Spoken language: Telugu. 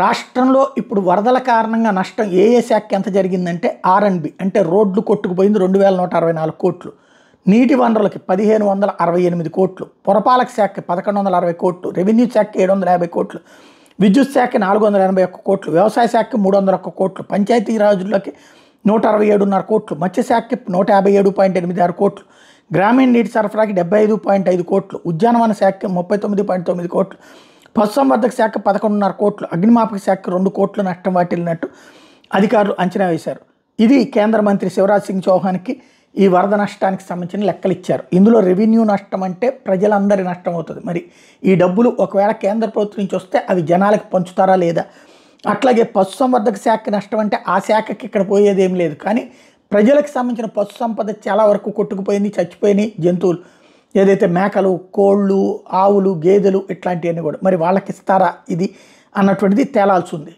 రాష్ట్రంలో ఇప్పుడు వరదల కారణంగా నష్టం ఏ శాఖకి ఎంత జరిగిందంటే ఆర్ఎండ్బి అంటే రోడ్లు కొట్టుకుపోయింది 2164 కోట్లు, నీటి వనరులకి 1568 కోట్లు, పురపాలక శాఖకి 1160 కోట్లు, రెవెన్యూ శాఖకి 750 కోట్లు, విద్యుత్ శాఖకి 481 కోట్లు, వ్యవసాయ శాఖకి 301 కోట్లు, పంచాయతీరాజులకి 167.5 కోట్లు, మత్స్యశాఖకి 157.86 కోట్లు, గ్రామీణ నీటి సరఫరాకి 75.5 కోట్లు, ఉద్యానవన శాఖకి 39.9 కోట్లు, పశుసంవర్ధక శాఖ 11.5 కోట్లు, అగ్నిమాపక శాఖకు 2 కోట్లు నష్టం వాటిల్లినట్టు అధికారులు అంచనా వేశారు. ఇది కేంద్ర మంత్రి శివరాజ్ సింగ్ చౌహాన్కి ఈ వరద నష్టానికి సంబంధించిన లెక్కలు ఇచ్చారు. ఇందులో రెవెన్యూ నష్టం అంటే ప్రజలందరి నష్టం అవుతుంది. మరి ఈ డబ్బులు ఒకవేళ కేంద్ర ప్రభుత్వం నుంచి వస్తే అవి జనాలకు పంచుతారా లేదా? అట్లాగే పశుసంవర్ధక శాఖకి నష్టం అంటే ఆ శాఖకి ఇక్కడ పోయేది ఏం లేదు, కానీ ప్రజలకు సంబంధించిన పశు సంపద చాలా వరకు కొట్టుకుపోయింది, చచ్చిపోయినాయి జంతువులు, ఏదైతే మేకలు, కోళ్ళు, ఆవులు, గేదెలు ఇట్లాంటివన్నీ కూడా. మరి వాళ్ళకి ఇస్తారా ఇది అన్నటువంటిది తేలాల్సి ఉంది.